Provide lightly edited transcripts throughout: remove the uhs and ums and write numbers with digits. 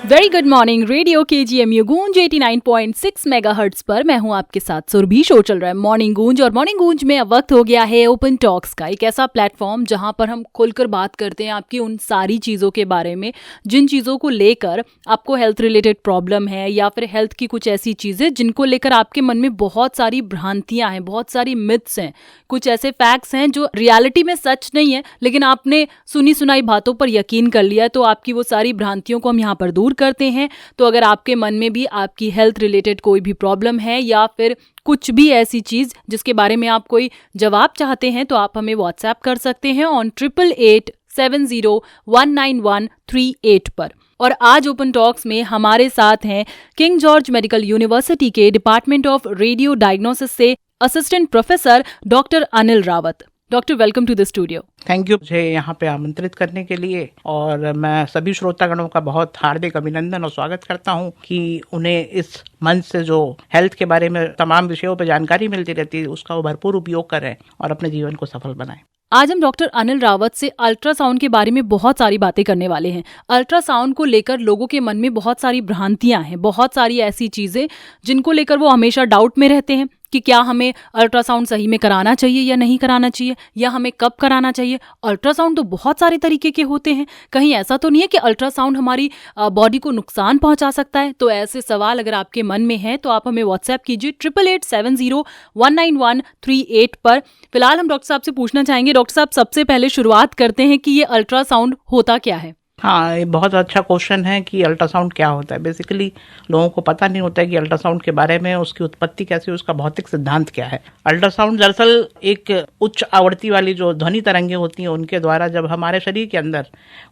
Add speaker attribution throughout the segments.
Speaker 1: Very good morning. Radio KGMU गूंज 89.6 megahertz पर मैं हूं आपके साथ सुरभि। शो चल रहा है मॉर्निंग गूंज और मॉर्निंग गूंज में अब वक्त हो गया है ओपन टॉक्स का, एक ऐसा प्लेटफॉर्म जहां पर हम खुलकर बात करते हैं आपकी उन सारी चीज़ों के बारे में जिन चीज़ों को लेकर आपको हेल्थ रिलेटेड प्रॉब्लम है या फिर हेल्थ की कुछ ऐसी चीज़ें जिनको लेकर आपके मन में बहुत सारी भ्रांतियाँ हैं, बहुत सारी मिथ्स हैं, कुछ ऐसे फैक्ट्स हैं जो रियलिटी में सच नहीं है लेकिन आपने सुनी सुनाई बातों पर यकीन कर लिया, तो आपकी वो सारी भ्रांतियों को हम यहाँ पर दूर करते हैं। तो अगर आपके मन में भी आपकी हेल्थ रिलेटेड कोई भी प्रॉब्लम है या फिर कुछ भी ऐसी चीज जिसके बारे में आप कोई जवाब चाहते हैं तो आप हमें व्हाट्सएप कर सकते हैं ऑन 8887019138 पर। और आज ओपन टॉक्स में हमारे साथ हैं किंग जॉर्ज मेडिकल यूनिवर्सिटी के डिपार्टमेंट ऑफ रेडियो डायग्नोसिस से assistant professor doctor Anil Rawat. Doctor, welcome to the studio.
Speaker 2: Thank you मुझे यहाँ पे आमंत्रित करने के लिए, और मैं सभी श्रोतागणों का बहुत हार्दिक अभिनंदन और स्वागत करता हूँ कि उन्हें इस मंच से जो हेल्थ के बारे में तमाम विषयों पर जानकारी मिलती रहती है उसका वो भरपूर उपयोग करें और अपने जीवन को सफल बनाएं।
Speaker 1: आज हम डॉक्टर अनिल रावत से अल्ट्रासाउंड के बारे में बहुत सारी बातें करने वाले हैं। अल्ट्रासाउंड को लेकर लोगों के मन में बहुत सारी भ्रांतियां हैं, बहुत सारी ऐसी चीजें जिनको लेकर वो हमेशा डाउट में रहते हैं कि क्या हमें अल्ट्रासाउंड सही में कराना चाहिए या नहीं कराना चाहिए, या हमें कब कराना चाहिए। अल्ट्रासाउंड तो बहुत सारे तरीके के होते हैं, कहीं ऐसा तो नहीं है कि अल्ट्रासाउंड हमारी बॉडी को नुकसान पहुंचा सकता है। तो ऐसे सवाल अगर आपके मन में है तो आप हमें व्हाट्सएप कीजिए 8887019138 पर। फिलहाल हम डॉक्टर साहब से पूछना चाहेंगे, डॉक्टर साहब सबसे पहले शुरुआत करते हैं कि ये अल्ट्रासाउंड होता क्या है।
Speaker 2: हाँ, ये बहुत अच्छा क्वेश्चन है कि अल्ट्रासाउंड क्या होता है। बेसिकली लोगों को पता नहीं होता है कि अल्ट्रासाउंड के बारे में, उसकी उत्पत्ति कैसी है, उसका भौतिक सिद्धांत क्या है। अल्ट्रासाउंड दरअसल एक उच्च आवृत्ति वाली जो ध्वनि तरंगें होती हैं उनके द्वारा जब हमारे शरीर के अंदर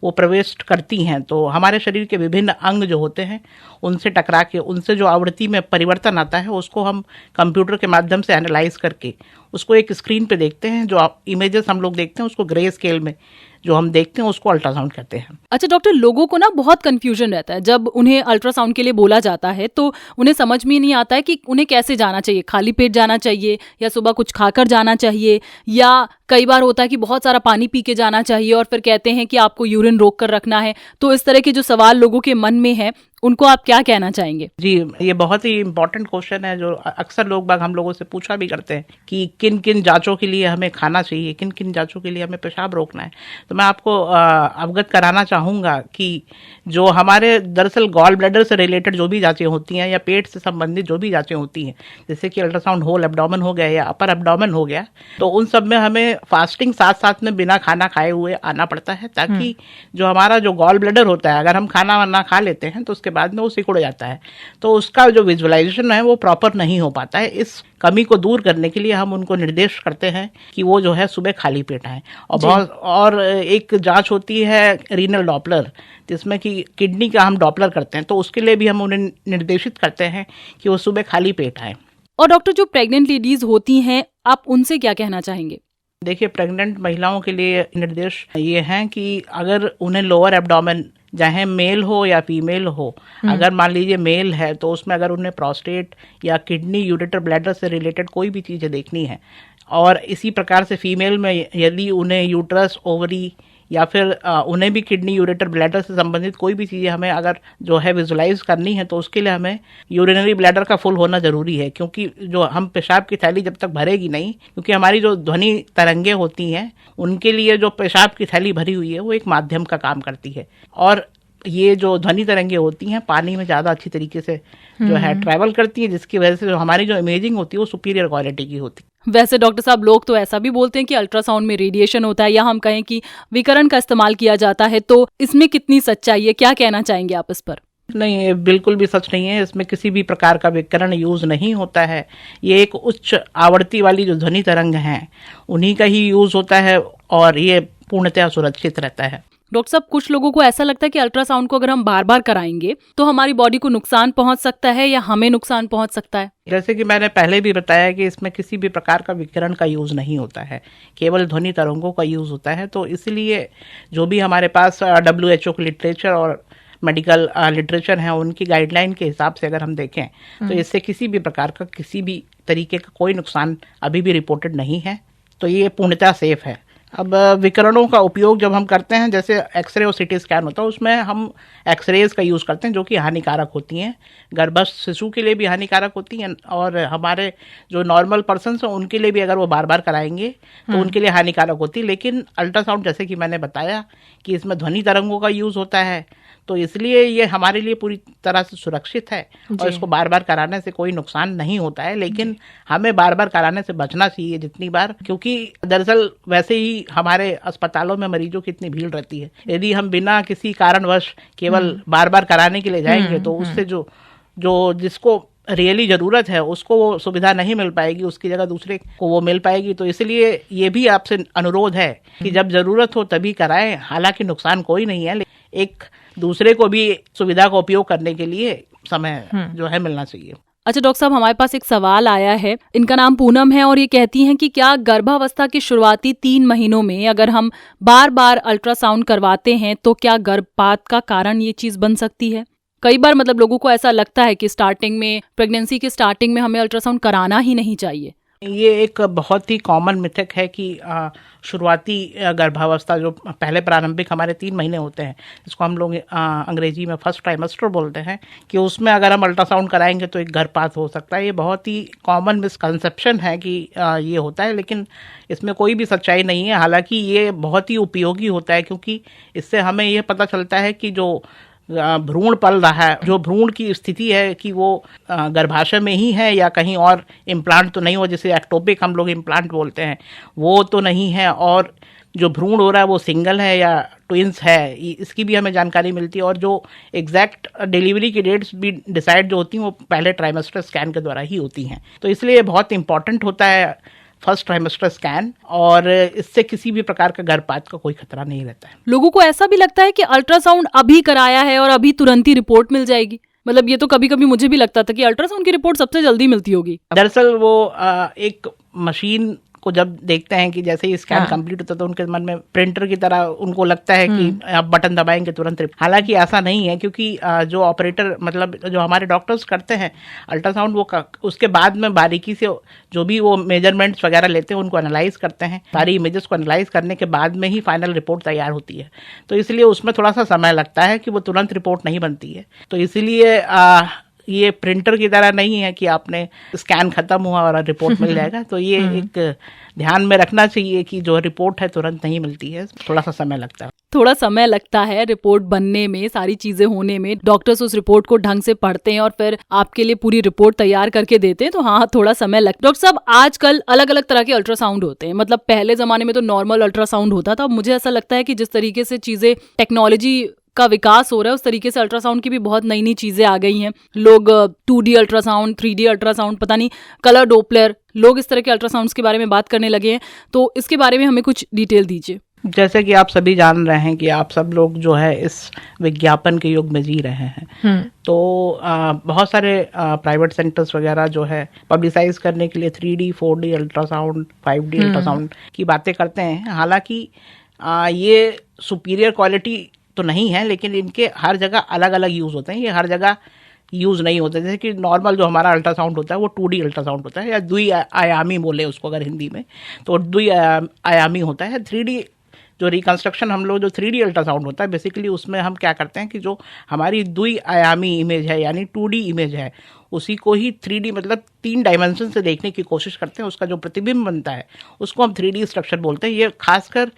Speaker 2: वो प्रवेश करती हैं तो हमारे शरीर के विभिन्न अंग जो होते हैं उनसे टकरा के उनसे जो आवृत्ति में परिवर्तन आता है उसको हम कंप्यूटर के माध्यम से एनालाइज करके उसको एक स्क्रीन पे देखते हैं। जो इमेजेस हम लोग देखते हैं उसको ग्रे स्केल में जो हम देखते हैं उसको अल्ट्रासाउंड कहते हैं।
Speaker 1: अच्छा डॉक्टर, लोगों को ना बहुत कंफ्यूजन रहता है जब उन्हें अल्ट्रासाउंड के लिए बोला जाता है, तो उन्हें समझ में नहीं आता है कि उन्हें कैसे जाना चाहिए, खाली पेट जाना चाहिए या सुबह कुछ खाकर जाना चाहिए, या कई बार होता है कि बहुत सारा पानी पी के जाना चाहिए और फिर कहते हैं कि आपको यूरिन रोक कर रखना है। तो इस तरह के जो सवाल लोगों के मन में है उनको आप क्या कहना चाहेंगे?
Speaker 2: जी, ये बहुत ही इम्पोर्टेंट क्वेश्चन है जो अक्सर लोग बाग हम लोगों से पूछा भी करते हैं कि किन किन जांचों के लिए हमें खाना चाहिए, किन किन जांचों के लिए हमें पेशाब रोकना है। तो मैं आपको अवगत कराना चाहूँगा कि जो हमारे दरअसल गॉल ब्लैडर से रिलेटेड जो भी जांचें होती हैं या पेट से संबंधित जो भी जांचें होती हैं, जैसे कि अल्ट्रासाउंड होल एब्डोमेन हो गया या अपर एब्डोमेन हो गया, तो उन सब में हमें फास्टिंग साथ साथ में बिना खाना खाए हुए आना पड़ता है, ताकि जो हमारा जो गॉल ब्लैडर होता है अगर हम खाना वाना खा लेते हैं तो उसके बाद में वो सिकुड़ जाता है, तो उसका जो विजुअलाइजेशन है वो प्रॉपर नहीं हो पाता है। इस कमी को दूर करने के लिए हम उनको निर्देश करते हैं कि वो जो है सुबह खाली पेट आए। और एक जांच होती है रीनल डॉपलर, जिसमें कि किडनी का हम डॉपलर करते हैं, तो उसके लिए भी हम उन्हें निर्देशित करते हैं कि वो सुबह खाली पेट आए।
Speaker 1: और डॉक्टर, जो प्रेग्नेंट लेडीज होती हैं आप उनसे क्या कहना चाहेंगे?
Speaker 2: देखिए, प्रेग्नेंट महिलाओं के लिए निर्देश ये हैं कि अगर उन्हें लोअर एब्डोमेन चाहे मेल हो या फीमेल हो, अगर मान लीजिए मेल है तो उसमें अगर उन्हें प्रोस्टेट या किडनी यूरेटर ब्लैडर से रिलेटेड कोई भी चीज़ें देखनी है, और इसी प्रकार से फीमेल में यदि उन्हें यूट्रस, ओवरी या फिर उन्हें भी किडनी यूरेटर ब्लैडर से संबंधित कोई भी चीज़ें हमें अगर जो है विजुलाइज करनी है तो उसके लिए हमें यूरिनरी ब्लैडर का फुल होना जरूरी है, क्योंकि जो हम पेशाब की थैली जब तक भरेगी नहीं, क्योंकि हमारी जो ध्वनि तरंगे होती हैं उनके लिए जो पेशाब की थैली भरी हुई है वो एक माध्यम का काम करती है, और ये जो ध्वनि तरंगे होती हैं पानी में ज़्यादा अच्छी तरीके से जो है ट्रैवल करती है, जिसकी वजह से जो हमारी जो इमेजिंग होती है वो सुपीरियर क्वालिटी की होती है।
Speaker 1: वैसे डॉक्टर साहब, लोग तो ऐसा भी बोलते हैं कि अल्ट्रासाउंड में रेडिएशन होता है या हम कहें कि विकिरण का इस्तेमाल किया जाता है, तो इसमें कितनी सच्चाई है, क्या कहना चाहेंगे आप इस पर?
Speaker 2: नहीं, ये बिल्कुल भी सच नहीं है। इसमें किसी भी प्रकार का विकिरण यूज नहीं होता है। ये एक उच्च आवृत्ति वाली जो ध्वनि तरंग हैं उन्हीं का ही यूज होता है और ये पूर्णतः सुरक्षित रहता है।
Speaker 1: डॉक्टर साहब, कुछ लोगों को ऐसा लगता है कि अल्ट्रासाउंड को अगर हम बार बार कराएंगे तो हमारी बॉडी को नुकसान पहुंच सकता है या हमें नुकसान पहुंच सकता है।
Speaker 2: जैसे कि मैंने पहले भी बताया कि इसमें किसी भी प्रकार का विकिरण का यूज नहीं होता है, केवल ध्वनि तरंगों का यूज होता है। तो इसलिए जो भी हमारे पास WHO की लिटरेचर और मेडिकल लिटरेचर है उनकी गाइडलाइन के हिसाब से अगर हम देखें तो इससे किसी भी प्रकार का किसी भी तरीके का कोई नुकसान अभी भी रिपोर्टेड नहीं है। तो ये पूर्णतः सेफ है। अब विकिरणों का उपयोग जब हम करते हैं, जैसे एक्सरे और सीटी स्कैन होता है, उसमें हम एक्सरेज का यूज़ करते हैं जो कि हानिकारक होती हैं, गर्भस्थ शिशु के लिए भी हानिकारक होती हैं और हमारे जो नॉर्मल पर्सन हैं उनके लिए भी अगर वो बार बार कराएंगे तो उनके लिए हानिकारक होती है। लेकिन अल्ट्रासाउंड, जैसे कि मैंने बताया कि इसमें ध्वनि तरंगों का यूज़ होता है, तो इसलिए ये हमारे लिए पूरी तरह से सुरक्षित है और इसको बार बार कराने से कोई नुकसान नहीं होता है। लेकिन हमें बार बार कराने से बचना चाहिए जितनी बार, क्योंकि दरअसल वैसे ही हमारे अस्पतालों में मरीजों की इतनी भीड़ रहती है, यदि हम बिना किसी कारणवश केवल बार बार कराने के लिए जाएंगे तो उससे जो जिसको रियली ज़रूरत है उसको वो सुविधा नहीं मिल पाएगी, उसकी जगह दूसरे को वो मिल पाएगी। तो इसलिए ये भी आपसे अनुरोध है कि जब ज़रूरत हो तभी कराएं। हालांकि नुकसान कोई नहीं है, एक दूसरे को भी सुविधा का उपयोग करने के लिए समय जो है मिलना चाहिए।
Speaker 1: अच्छा डॉक्टर साहब, हमारे पास एक सवाल आया है। इनका नाम पूनम है और ये कहती हैं कि क्या गर्भावस्था के शुरुआती 3 महीनों में अगर हम बार बार अल्ट्रासाउंड करवाते हैं तो क्या गर्भपात का कारण ये चीज़ बन सकती है? कई बार मतलब लोगों को ऐसा लगता है कि स्टार्टिंग में, प्रेगनेंसी के स्टार्टिंग में हमें अल्ट्रासाउंड कराना ही नहीं चाहिए।
Speaker 2: ये एक बहुत ही कॉमन मिथक है कि शुरुआती गर्भावस्था जो पहले प्रारंभिक हमारे 3 महीने होते हैं, जिसको हम लोग अंग्रेजी में फर्स्ट ट्राइमेस्टर बोलते हैं, कि उसमें अगर हम अल्ट्रासाउंड कराएंगे तो एक गर्भपात हो सकता है। ये बहुत ही कॉमन मिसकंसेप्शन है कि ये होता है, लेकिन इसमें कोई भी सच्चाई नहीं है। हालांकि ये बहुत ही उपयोगी होता है, क्योंकि इससे हमें ये पता चलता है कि जो भ्रूण पल रहा है, जो भ्रूण की स्थिति है कि वो गर्भाशय में ही है या कहीं और इम्प्लांट तो नहीं हो, जिसे एक्टोपिक हम लोग इम्प्लांट बोलते हैं, वो तो नहीं है, और जो भ्रूण हो रहा है वो सिंगल है या ट्विंस है, इसकी भी हमें जानकारी मिलती है। और जो एग्जैक्ट डिलीवरी की डेट्स भी डिसाइड जो होती हैं वो पहले ट्राइमेस्टर स्कैन के द्वारा ही होती हैं। तो इसलिए बहुत इंपॉर्टेंट होता है फर्स्ट ट्राइमेस्टर स्कैन, और इससे किसी भी प्रकार का गर्भपात का कोई खतरा नहीं रहता है।
Speaker 1: लोगों को ऐसा भी लगता है कि अल्ट्रासाउंड अभी कराया है और अभी तुरंत ही रिपोर्ट मिल जाएगी। मतलब ये तो कभी कभी मुझे भी लगता था कि अल्ट्रासाउंड की रिपोर्ट सबसे जल्दी मिलती होगी।
Speaker 2: दरअसल वो एक मशीन को जब देखते हैं कि जैसे ही स्कैन कंप्लीट होता है तो उनके मन में प्रिंटर की तरह उनको लगता है कि आप बटन दबाएंगे तुरंत। हालांकि ऐसा नहीं है, क्योंकि जो ऑपरेटर मतलब जो हमारे डॉक्टर्स करते हैं अल्ट्रासाउंड, वो उसके बाद में बारीकी से जो भी वो मेजरमेंट्स वगैरह लेते हैं उनको एनालाइज करते हैं। सारी इमेजेस को एनालाइज करने के बाद में ही फाइनल रिपोर्ट तैयार होती है। तो इसलिए उसमें थोड़ा सा समय लगता है कि वो तुरंत रिपोर्ट नहीं बनती है। तो इसीलिए ये प्रिंटर की तरह नहीं है कि आपने स्कैन खत्म हुआ और रिपोर्ट मिल जाएगा। तो ये एक ध्यान में रखना चाहिए कि जो रिपोर्ट है तुरंत नहीं मिलती है, थोड़ा सा समय लगता है।
Speaker 1: थोड़ा समय लगता है रिपोर्ट बनने में, सारी चीजें होने में। डॉक्टर्स उस रिपोर्ट को ढंग से पढ़ते हैं और फिर आपके लिए पूरी रिपोर्ट तैयार करके देते हैं, तो हाँ थोड़ा समय लगता है। डॉक्टर साहब, आजकल अलग अलग तरह के अल्ट्रासाउंड होते हैं। मतलब पहले जमाने में तो नॉर्मल अल्ट्रासाउंड होता था। मुझे ऐसा लगता है कि जिस तरीके से चीजें, टेक्नोलॉजी का विकास हो रहा है, उस तरीके से अल्ट्रासाउंड की भी बहुत नई नई चीजें आ गई हैं। लोग 2D अल्ट्रासाउंड, 3D अल्ट्रासाउंड, पता नहीं कलर डोपलर, लोग इस तरह के अल्ट्रासाउंड्स के बारे में बात करने लगे हैं। तो इसके बारे में हमें कुछ डिटेल दीजिए।
Speaker 2: जैसे कि आप सभी जान रहे हैं कि आप सब लोग जो है इस विज्ञापन के युग में जी रहे हैं, तो बहुत सारे प्राइवेट सेंटर्स वगैरह जो है पब्लिसाइज करने के लिए 3D 4D ultrasound, 5D ultrasound की बातें करते हैं। हालांकि ये सुपीरियर क्वालिटी तो नहीं है, लेकिन इनके हर जगह अलग अलग यूज़ होते हैं। ये हर जगह यूज़ नहीं होते। जैसे कि नॉर्मल जो हमारा अल्ट्रासाउंड होता है वो 2D अल्ट्रासाउंड होता है, या द्विआयामी बोले उसको अगर हिंदी में, तो द्विआयामी होता है। 3D जो रिकंस्ट्रक्शन हम लोग जो 3D अल्ट्रासाउंड होता है, बेसिकली उसमें हम क्या करते हैं कि जो हमारी द्विआयामी इमेज है यानी 2D इमेज है, उसी को ही 3D मतलब 3 डायमेंशन से देखने की कोशिश करते हैं। उसका जो प्रतिबिंब बनता है उसको हम 3D स्ट्रक्चर बोलते हैं। ये खासकर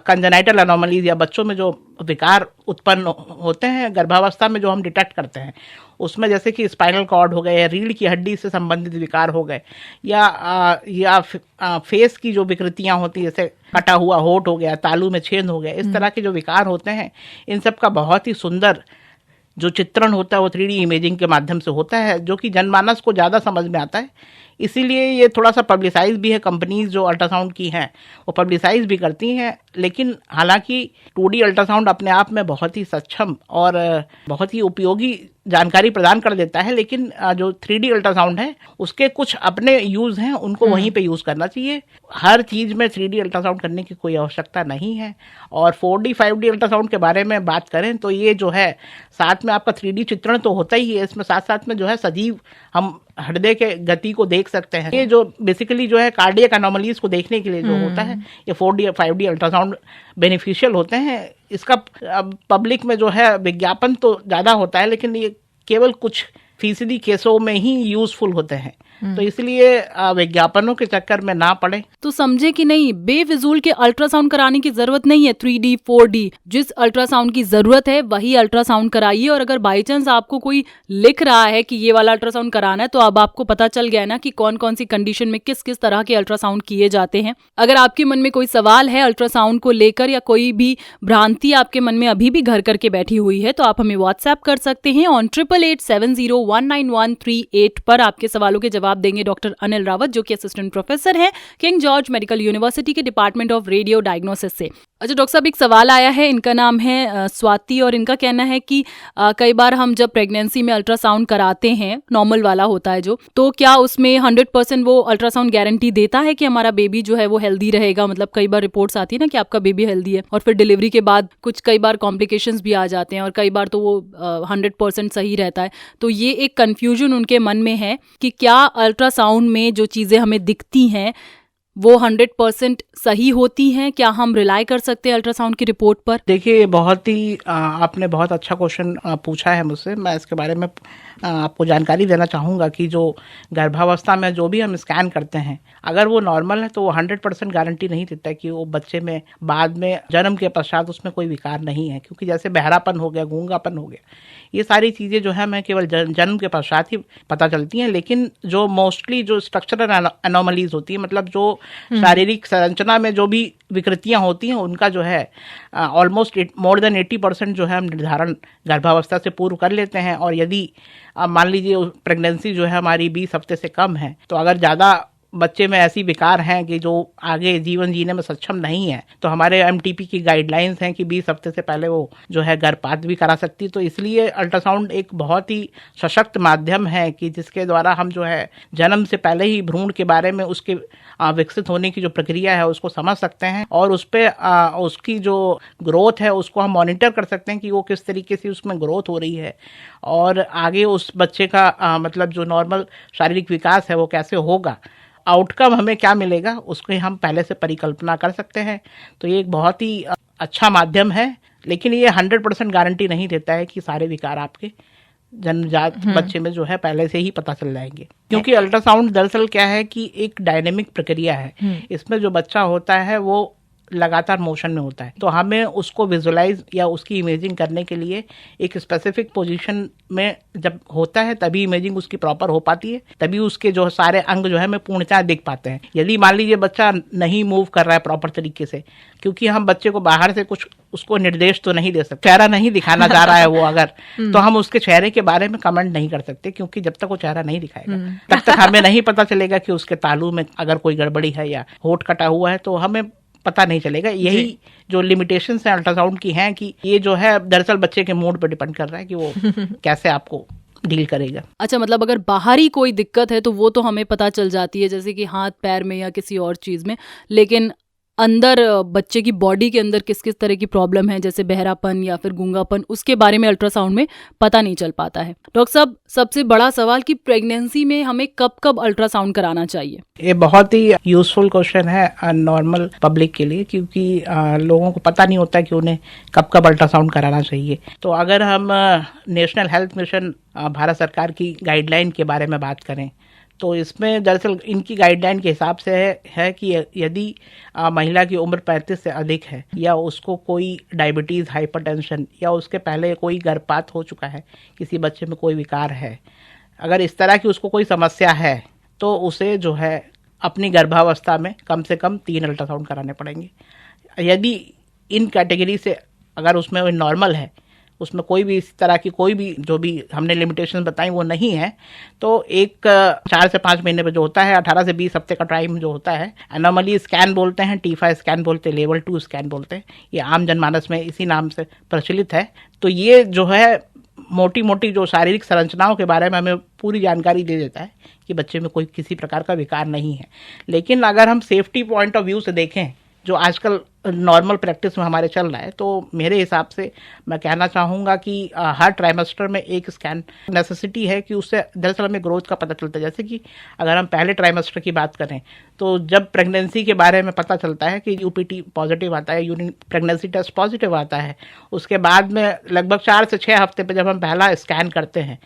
Speaker 2: कंजेनाइटल एनोमलीज या बच्चों में जो विकार उत्पन्न होते हैं गर्भावस्था में, जो हम डिटेक्ट करते हैं, उसमें जैसे कि स्पाइनल कॉर्ड हो गए या रीढ़ की हड्डी से संबंधित विकार हो गए, या फेस की जो विकृतियां होती हैं, जैसे कटा हुआ होठ हो गया, तालू में छेद हो गया, इस तरह के जो विकार होते हैं, इन सब का बहुत ही सुंदर जो चित्रण होता है वो 3D इमेजिंग के माध्यम से होता है, जो कि जनमानस को ज़्यादा समझ में आता है। इसीलिए ये थोड़ा सा पब्लिसाइज भी है। कंपनीज जो अल्ट्रासाउंड की हैं वो पब्लिसाइज भी करती हैं। लेकिन हालांकि 2D अल्ट्रासाउंड अपने आप में बहुत ही सक्षम और बहुत ही उपयोगी जानकारी प्रदान कर देता है, लेकिन जो 3D अल्ट्रासाउंड है उसके कुछ अपने यूज़ हैं, उनको वहीं पे यूज़ करना चाहिए। हर चीज़ में 3D अल्ट्रासाउंड करने की कोई आवश्यकता नहीं है। और 4D 5D अल्ट्रासाउंड के बारे में बात करें तो ये जो है साथ में आपका 3D चित्रण तो होता ही है, इसमें साथ साथ में जो है सजीव हम हृदय के गति को देख सकते हैं। ये जो बेसिकली जो है कार्डियक एनोमलीज को देखने के लिए जो होता है, ये 4D 5D अल्ट्रासाउंड बेनिफिशियल होते हैं। इसका पब्लिक में जो है विज्ञापन तो ज़्यादा होता है, लेकिन ये केवल कुछ फीसदी केसों में ही यूजफुल होते हैं, तो इसलिए विज्ञापनों के चक्कर में ना पड़े।
Speaker 1: तो समझे कि नहीं, बेफिजूल के अल्ट्रासाउंड कराने की जरूरत नहीं है। 3D 4D जिस अल्ट्रासाउंड की जरूरत है वही अल्ट्रासाउंड कराइए। और अगर बाई चांस आपको कोई लिख रहा है कि ये वाला अल्ट्रासाउंड कराना है, तो अब आपको पता चल गया ना कि कौन कौन सी कंडीशन में किस किस तरह के अल्ट्रासाउंड किए जाते हैं। अगर आपके मन में कोई सवाल है अल्ट्रासाउंड को लेकर या कोई भी भ्रांति आपके मन में अभी भी घर करके बैठी हुई है, तो आप हमें व्हाट्सएप कर सकते हैं ऑन 8887019138 पर। आपके सवालों के जवाब देंगे डॉक्टर अनिल रावत, जो कि असिस्टेंट प्रोफेसर हैं किंग जॉर्ज मेडिकल यूनिवर्सिटी के डिपार्टमेंट ऑफ रेडियो डायग्नोसिस से। अच्छा डॉक्टर साहब, एक सवाल आया है, इनका नाम है स्वाति, और इनका कहना है कि कई बार हम जब प्रेगनेंसी में अल्ट्रासाउंड कराते हैं, नॉर्मल वाला होता है जो, तो क्या उसमें 100% वो अल्ट्रासाउंड गारंटी देता है कि हमारा बेबी जो है वो हेल्दी रहेगा? मतलब कई बार रिपोर्ट्स आती है ना कि आपका बेबी हेल्दी है, और फिर डिलीवरी के बाद कुछ कई बार कॉम्प्लिकेशंस भी आ जाते हैं, और कई बार तो वो 100% सही रहता है। तो ये एक कन्फ्यूजन उनके मन में है कि क्या अल्ट्रासाउंड में जो चीज़ें हमें दिखती हैं वो 100% सही होती हैं? क्या हम रिलाई कर सकते हैं अल्ट्रासाउंड की रिपोर्ट पर?
Speaker 2: देखिए, बहुत ही आपने बहुत अच्छा क्वेश्चन पूछा है मुझसे। मैं इसके बारे में आपको जानकारी देना चाहूँगा कि जो गर्भावस्था में जो भी हम स्कैन करते हैं, अगर वो नॉर्मल है तो वो 100% गारंटी नहीं देता है कि वो बच्चे में बाद में जन्म के पश्चात उसमें कोई विकार नहीं है। क्योंकि जैसे बहरापन हो गया, गूंगापन हो गया, ये सारी चीज़ें जो है हमें केवल जन्म के पश्चात ही पता चलती हैं। लेकिन जो मोस्टली जो स्ट्रक्चरल एनोमलीज होती है, मतलब जो शारीरिक संरचना में जो भी विकृतियां होती हैं, उनका जो है ऑलमोस्ट मोर देन 80% जो है हम निर्धारण गर्भावस्था से पूर्व कर लेते हैं। और यदि मान लीजिए प्रेगनेंसी जो है हमारी 20 हफ्ते से कम है, तो अगर ज़्यादा बच्चे में ऐसी विकार हैं कि जो आगे जीवन जीने में सक्षम नहीं है, तो हमारे एमटीपी की गाइडलाइंस हैं कि 20 हफ्ते से पहले वो जो है गर्भपात भी करा सकती है। तो इसलिए अल्ट्रासाउंड एक बहुत ही सशक्त माध्यम है कि जिसके द्वारा हम जो है जन्म से पहले ही भ्रूण के बारे में उसके विकसित होने की जो प्रक्रिया है उसको समझ सकते हैं, और उस पर उसकी जो ग्रोथ है उसको हम मॉनिटर कर सकते हैं कि वो किस तरीके से उसमें ग्रोथ हो रही है, और आगे उस बच्चे का मतलब जो नॉर्मल शारीरिक विकास है वो कैसे होगा, आउटकम हमें क्या मिलेगा, उसको हम पहले से परिकल्पना कर सकते हैं। तो ये एक बहुत ही अच्छा माध्यम है, लेकिन ये 100% गारंटी नहीं देता है कि सारे विकार आपके जन्मजात बच्चे में जो है पहले से ही पता चल जाएंगे। क्योंकि अल्ट्रासाउंड दरअसल क्या है कि एक डायनेमिक प्रक्रिया है। इसमें जो बच्चा होता है वो लगातार मोशन में होता है, तो हमें उसको विजुलाइज या उसकी इमेजिंग करने के लिए एक स्पेसिफिक पोजीशन में जब होता है तभी इमेजिंग उसकी प्रॉपर हो पाती है, तभी उसके जो सारे अंग जो है हमें पूर्णतः दिख पाते हैं। यदि मान लीजिए बच्चा नहीं मूव कर रहा है प्रॉपर तरीके से, क्योंकि हम बच्चे को बाहर से कुछ उसको निर्देश तो नहीं दे सकते, चेहरा नहीं दिखाना चाह रहा है वो अगर तो हम उसके चेहरे के बारे में कमेंट नहीं कर सकते, क्योंकि जब तक वो चेहरा नहीं दिखाएगा तब तक हमें नहीं पता चलेगा कि उसके तालू में अगर कोई गड़बड़ी है या होंठ कटा हुआ है, तो हमें पता नहीं चलेगा। यही जो लिमिटेशंस हैं अल्ट्रासाउंड की हैं कि ये जो है दरअसल बच्चे के मूड पर डिपेंड कर रहा है कि वो कैसे आपको डील करेगा।
Speaker 1: अच्छा, मतलब अगर बाहरी कोई दिक्कत है तो वो तो हमें पता चल जाती है, जैसे कि हाथ पैर में या किसी और चीज में, लेकिन अंदर बच्चे की बॉडी के अंदर किस किस तरह की प्रॉब्लम है, जैसे बहरापन या फिर गूंगापन, उसके बारे में अल्ट्रासाउंड में पता नहीं चल पाता है। डॉक्टर साहब, सबसे बड़ा सवाल कि प्रेगनेंसी में हमें कब कब अल्ट्रासाउंड कराना चाहिए?
Speaker 2: ये बहुत ही यूजफुल क्वेश्चन है नॉर्मल पब्लिक के लिए, क्योंकि लोगों को पता नहीं होता कि उन्हें कब कब अल्ट्रासाउंड कराना चाहिए। तो अगर हम नेशनल हेल्थ मिशन भारत सरकार की गाइडलाइन के बारे में बात करें, तो इसमें दरअसल इनकी गाइडलाइन के हिसाब से है कि यदि महिला की उम्र 35 से अधिक है, या उसको कोई डायबिटीज़, हाइपरटेंशन, या उसके पहले कोई गर्भपात हो चुका है, किसी बच्चे में कोई विकार है, अगर इस तरह की उसको कोई समस्या है, तो उसे जो है अपनी गर्भावस्था में कम से कम 3 अल्ट्रासाउंड कराने पड़ेंगे। यदि इन कैटेगरी से अगर उसमें नॉर्मल है, उसमें कोई भी इस तरह की कोई भी जो भी हमने लिमिटेशन बताई वो नहीं है, तो एक 4 से 5 महीने पे जो होता है, 18 से 20 हफ्ते का टाइम जो होता है, एनोमली स्कैन बोलते हैं, टीफा स्कैन बोलते हैं, लेवल 2 स्कैन बोलते हैं, ये आम जनमानस में इसी नाम से प्रचलित है। तो ये जो है मोटी मोटी जो शारीरिक संरचनाओं के बारे में हमें पूरी जानकारी दे देता है कि बच्चे में कोई किसी प्रकार का विकार नहीं है। लेकिन अगर हम सेफ्टी पॉइंट ऑफ व्यू से देखें, जो आजकल नॉर्मल प्रैक्टिस में हमारे चल रहा है, तो मेरे हिसाब से मैं कहना चाहूँगा कि हर ट्राइमेस्टर में एक स्कैन नेसेसिटी है कि उससे दरअसल हमें ग्रोथ का पता चलता है। जैसे कि अगर हम पहले ट्राइमेस्टर की बात करें तो जब प्रेगनेंसी के बारे में पता चलता है कि यूपीटी पॉजिटिव आता है, यूरिन प्रेगनेंसी टेस्ट पॉजिटिव आता है, उसके बाद में लगभग 4 से 6 हफ्ते पे जब हम पहला स्कैन करते हैं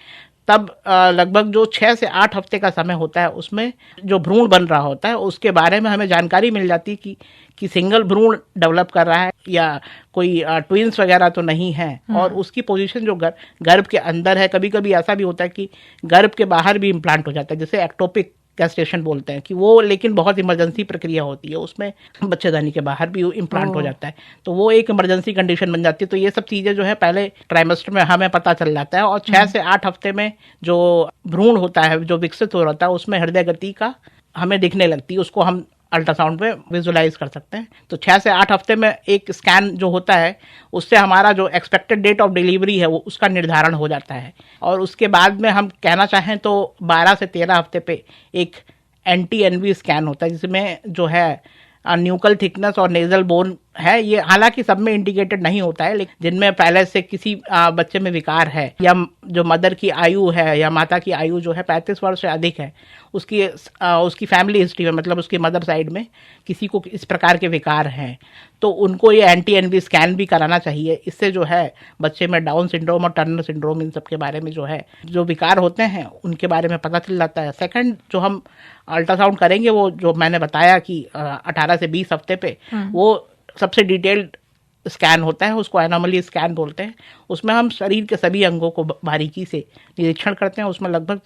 Speaker 2: तब लगभग जो 6 से 8 हफ्ते का समय होता है उसमें जो भ्रूण बन रहा होता है उसके बारे में हमें जानकारी मिल जाती है कि सिंगल भ्रूण डेवलप कर रहा है या कोई ट्विंस वगैरह तो नहीं है, और उसकी पोजीशन जो गर्भ के अंदर है। कभी कभी ऐसा भी होता है कि गर्भ के बाहर भी इम्प्लांट हो जाता है, जैसे एक्टोपिक कैस्ट्रेशन बोलते हैं कि वो, लेकिन बहुत इमरजेंसी प्रक्रिया होती है, उसमें बच्चेदानी के बाहर भी इम्प्लांट हो जाता है, तो वो एक इमरजेंसी कंडीशन बन जाती है। तो ये सब चीज़ें जो है पहले ट्राइमेस्टर में हमें पता चल जाता है, और 6 से 8 हफ्ते में जो भ्रूण होता है जो विकसित हो रहा है उसमें हृदय गति का हमें दिखने लगती है, उसको हम अल्ट्रासाउंड में विजुलाइज कर सकते हैं। तो 6 से 8 हफ्ते में एक स्कैन जो होता है उससे हमारा जो एक्सपेक्टेड डेट ऑफ डिलीवरी है वो उसका निर्धारण हो जाता है, और उसके बाद में हम कहना चाहें तो 12 से 13 हफ्ते पे एक NT-NV स्कैन होता है, जिसमें जो है न्यूकल थिकनेस और नेजल बोन है। ये हालांकि सब में इंडिकेटेड नहीं होता है, लेकिन जिनमें पहले से किसी बच्चे में विकार है या जो मदर की आयु है या माता की आयु जो है 35 वर्ष से अधिक है, उसकी फैमिली हिस्ट्री में, मतलब उसकी मदर साइड में किसी को इस प्रकार के विकार हैं, तो उनको ये NT-NV स्कैन भी कराना चाहिए। इससे जो है बच्चे में डाउन सिंड्रोम और टर्नर सिंड्रोम इन सब के बारे में जो है जो विकार होते हैं उनके बारे में पता चल जाता है। सेकंड जो हम अल्ट्रासाउंड करेंगे वो जो मैंने बताया कि 18 से 20 हफ्ते पे, वो सबसे डिटेल्ड स्कैन होता है, उसको एनोमली स्कैन बोलते हैं। उसमें हम शरीर के सभी अंगों को बारीकी से निरीक्षण करते हैं। उसमें लगभग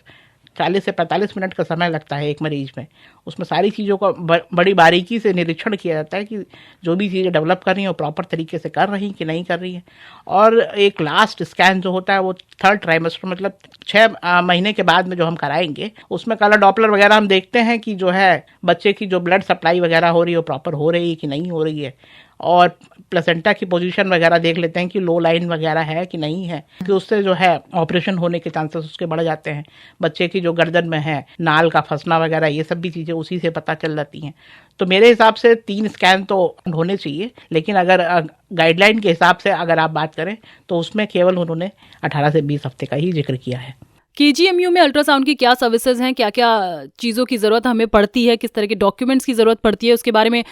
Speaker 2: 40 से 45 मिनट का समय लगता है एक मरीज में। उसमें सारी चीज़ों का बड़ी बारीकी से निरीक्षण किया जाता है कि जो भी चीज़ें डेवलप कर रही हैं वो प्रॉपर तरीके से कर रही हैं कि नहीं कर रही हैं। और एक लास्ट स्कैन जो होता है वो 3rd ट्राइमेस्टर, मतलब 6 महीने के बाद में जो हम कराएंगे, उसमें कलर डॉपलर वगैरह हम देखते हैं कि जो है बच्चे की जो ब्लड सप्लाई वगैरह हो रही है वो प्रॉपर हो रही है कि नहीं हो रही है, और प्लेसेंटा की पोजीशन वगैरह देख लेते हैं कि लो लाइन वगैरह है कि नहीं है, कि उससे जो है ऑपरेशन होने के चांसेस उसके बढ़ जाते हैं। बच्चे की जो गर्दन में है नाल का फंसना वगैरह, ये सब भी चीज़ें उसी से पता चल जाती हैं। तो मेरे हिसाब से 3 स्कैन तो होने चाहिए, लेकिन अगर गाइडलाइन के हिसाब से अगर आप बात करें तो उसमें केवल उन्होंने 18 से 20 हफ्ते का ही जिक्र किया है।
Speaker 1: KGMU में अल्ट्रासाउंड की क्या सर्विसेज हैं, क्या क्या चीज़ों की ज़रूरत हमें पड़ती है, किस तरह के डॉक्यूमेंट्स की ज़रूरत पड़ती है, उसके बारे में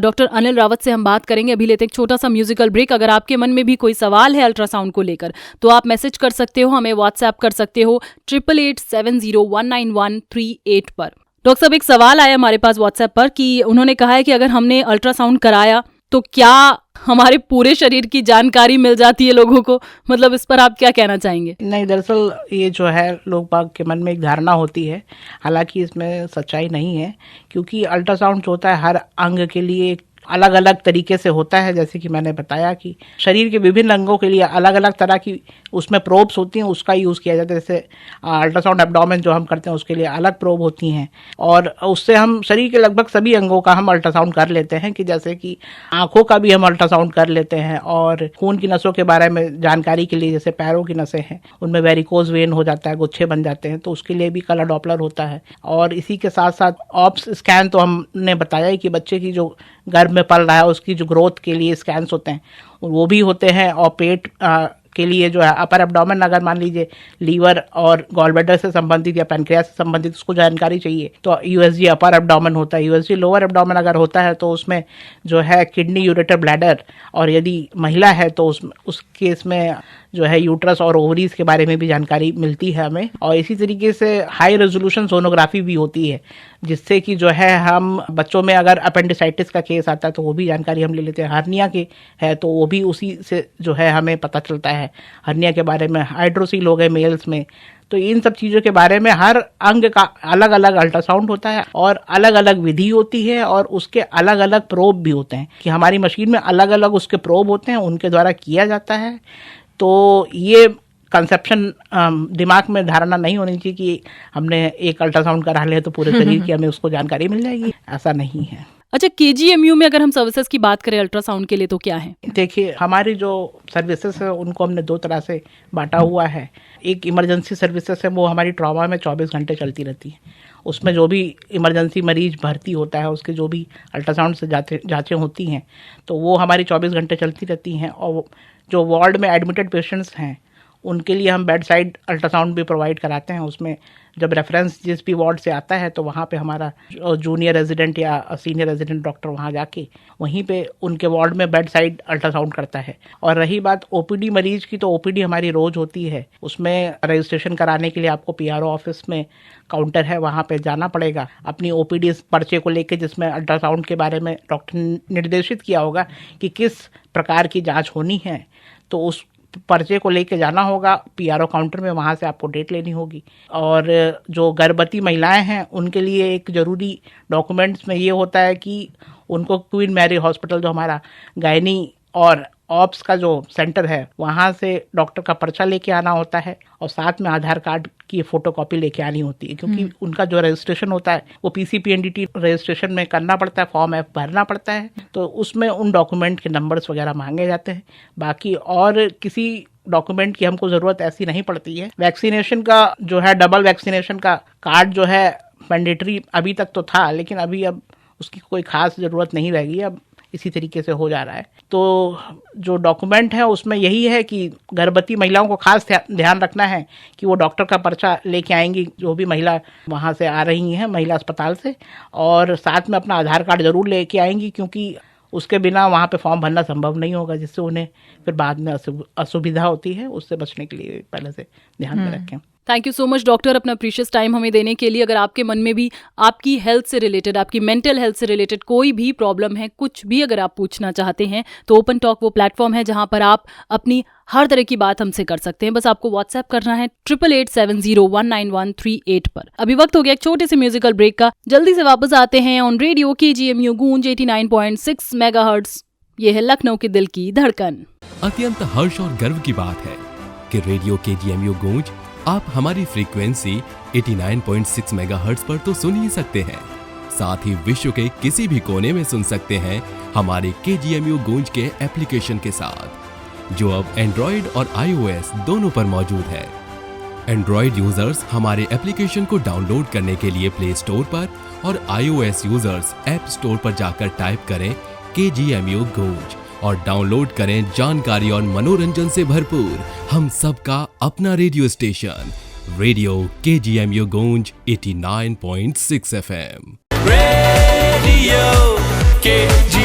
Speaker 1: डॉक्टर अनिल रावत से हम बात करेंगे। अभी लेते एक छोटा सा म्यूजिकल ब्रेक। अगर आपके मन में भी कोई सवाल है अल्ट्रासाउंड को लेकर तो आप मैसेज कर सकते हो, हमें व्हाट्सएप कर सकते हो 8887019138 पर। डॉक्टर साहब, एक सवाल आया हमारे पास व्हाट्सएप पर कि उन्होंने कहा है कि अगर हमने अल्ट्रासाउंड कराया तो क्या हमारे पूरे शरीर की जानकारी मिल जाती है लोगों को, मतलब इस पर आप क्या कहना चाहेंगे?
Speaker 2: नहीं, दरअसल ये जो है लोग बाग के मन में एक धारणा होती है, हालांकि इसमें सच्चाई नहीं है, क्योंकि अल्ट्रासाउंड जो होता है हर अंग के लिए अलग अलग तरीके से होता है। जैसे कि मैंने बताया कि शरीर के विभिन्न अंगों के लिए अलग अलग तरह की उसमें प्रोब्स होती हैं, उसका यूज़ किया जाता है। जैसे अल्ट्रासाउंड एब्डोमेन जो हम करते हैं उसके लिए अलग प्रोब होती हैं, और उससे हम शरीर के लगभग सभी अंगों का हम अल्ट्रासाउंड कर लेते हैं, कि जैसे कि आँखों का भी हम अल्ट्रासाउंड कर लेते हैं, और खून की नसों के बारे में जानकारी के लिए, जैसे पैरों की नसें हैं उनमें वेरिकोज वेन हो जाता है, गुच्छे बन जाते हैं, तो उसके लिए भी कलर डॉपलर होता है। और इसी के साथ साथ ऑप्स स्कैन तो हमने बताया ही कि बच्चे की जो गर्भ में पल रहा है उसकी जो ग्रोथ के लिए स्कैन्स होते हैं वो भी होते हैं। और पेट के लिए जो है अपर एब्डोमेन, अगर मान लीजिए लीवर और गॉलब्लैडर से संबंधित या पैनक्रियास से संबंधित उसको जानकारी चाहिए तो USG अपर एब्डोमेन होता है। USG लोअर एब्डोमेन अगर होता है तो उसमें जो है किडनी, यूरेटर, ब्लैडर, और यदि महिला है तो उस केस में जो है यूट्रस और ओवरीज के बारे में भी जानकारी मिलती है हमें। और इसी तरीके से हाई रेजोल्यूशन सोनोग्राफी भी होती है, जिससे कि जो है हम बच्चों में अगर अपेंडिसाइटिस का केस आता है तो वो भी जानकारी हम ले लेते हैं। हर्निया के है तो वो भी उसी से जो है हमें पता चलता है हर्निया के बारे में। हाइड्रोसील हो गए मेल्स में, तो इन सब चीज़ों के बारे में हर अंग का अलग अलग अल्ट्रासाउंड होता है और अलग अलग विधि होती है, और उसके अलग अलग प्रोब भी होते हैं कि हमारी मशीन में अलग अलग उसके प्रोब होते हैं, उनके द्वारा किया जाता है। तो ये कंसेप्शन दिमाग में धारणा नहीं होनी चाहिए कि हमने एक अल्ट्रासाउंड करा लिया तो पूरे शरीर की हमें उसको जानकारी मिल जाएगी, ऐसा नहीं है।
Speaker 1: अच्छा, KGMU में अगर हम सर्विसेज की बात करें अल्ट्रासाउंड के लिए तो क्या है?
Speaker 2: देखिए, हमारी जो सर्विसेज है उनको हमने 2 तरह से बांटा हुआ है। एक इमरजेंसी सर्विसेज है, वो हमारी ट्रॉमा में 24 घंटे चलती रहती है, उसमें जो भी इमरजेंसी मरीज भर्ती होता है उसके जो भी अल्ट्रासाउंड से जांचें होती हैं तो वो हमारी 24 घंटे चलती रहती हैं। और जो वार्ड में एडमिटेड पेशेंट्स हैं उनके लिए हम बेड साइड अल्ट्रासाउंड भी प्रोवाइड कराते हैं। उसमें जब रेफरेंस जिस भी वार्ड से आता है तो वहाँ पे हमारा जूनियर रेजिडेंट या सीनियर रेजिडेंट डॉक्टर वहाँ जाके वहीं पे उनके वार्ड में बेड साइड अल्ट्रासाउंड करता है। और रही बात ओपीडी मरीज की, तो ओपीडी हमारी रोज होती है। उसमें रजिस्ट्रेशन कराने के लिए आपको पीआरओ ऑफिस में काउंटर है, वहाँ पे जाना पड़ेगा अपनी ओपीडी पर्चे को लेके, जिसमें अल्ट्रासाउंड के बारे में डॉक्टर ने निर्देशित किया होगा कि किस प्रकार की जाँच होनी है। तो उस पर्चे को लेके जाना होगा पीआरओ काउंटर में, वहाँ से आपको डेट लेनी होगी। और जो गर्भवती महिलाएं हैं उनके लिए एक ज़रूरी डॉक्यूमेंट्स में ये होता है कि उनको क्वीन मैरी हॉस्पिटल, जो हमारा गायनी और ऑप्स का जो सेंटर है, वहाँ से डॉक्टर का पर्चा लेके आना होता है और साथ में आधार कार्ड की फोटोकॉपी लेके आनी होती है, क्योंकि उनका जो रजिस्ट्रेशन होता है वो पीसीपीएनडीटी रजिस्ट्रेशन में करना पड़ता है, फॉर्म F भरना पड़ता है। तो उसमें उन डॉक्यूमेंट के नंबर्स वगैरह मांगे जाते हैं। बाकी और किसी डॉक्यूमेंट की हमको ज़रूरत ऐसी नहीं पड़ती है। वैक्सीनेशन का जो है, डबल वैक्सीनेशन का कार्ड जो है मैंडेटरी अभी तक तो था, लेकिन अभी अब उसकी कोई खास ज़रूरत नहीं रहेगी, अब इसी तरीके से हो जा रहा है। तो जो डॉक्यूमेंट है उसमें यही है कि गर्भवती महिलाओं को खास ध्यान रखना है कि वो डॉक्टर का पर्चा लेके आएंगी, जो भी महिला वहाँ से आ रही हैं महिला अस्पताल से, और साथ में अपना आधार कार्ड ज़रूर लेके आएंगी, क्योंकि उसके बिना वहाँ पे फॉर्म भरना संभव नहीं होगा, जिससे उन्हें फिर बाद में असुविधा होती है। उससे बचने के लिए पहले से ध्यान में रखें।
Speaker 1: Thank you so much doctor, अपना प्रीशियस टाइम हमें देने के लिए। अगर आपके मन में भी आपकी हेल्थ से रिलेटेड, आपकी मेंटल हेल्थ से रिलेटेड कोई भी प्रॉब्लम है, कुछ भी अगर आप पूछना चाहते हैं, तो ओपन टॉक वो प्लेटफॉर्म है जहां पर आप अपनी हर तरह की बात हमसे कर सकते हैं। बस आपको व्हाट्सएप करना है 8887019138 पर। अभी वक्त हो गया एक छोटे से म्यूजिकल ब्रेक का। जल्दी से वापस आते हैं ऑन रेडियो KGMU गूंज 89.6 मेगाहर्ट्ज। ये है लखनऊ के दिल की धड़कन।
Speaker 3: अत्यंत हर्ष और गर्व की बात है कि रेडियो KGMU गूंज आप हमारी फ्रीक्वेंसी 89.6 मेगाहर्ट्ज पर तो सुन ही सकते हैं, साथ ही विश्व के किसी भी कोने में सुन सकते हैं हमारे KGMU गूंज के एप्लीकेशन के साथ, जो अब एंड्रॉइड और iOS दोनों पर मौजूद है। एंड्रॉइड यूजर्स हमारे एप्लीकेशन को डाउनलोड करने के लिए प्ले स्टोर पर और iOS यूजर्स ऐप स्टोर पर जाकर टाइप करें KGMU गूंज और डाउनलोड करें जानकारी और मनोरंजन से भरपूर हम सबका अपना रेडियो स्टेशन, रेडियो KGMU गूंज 89.6 FM।
Speaker 4: Radio KGMU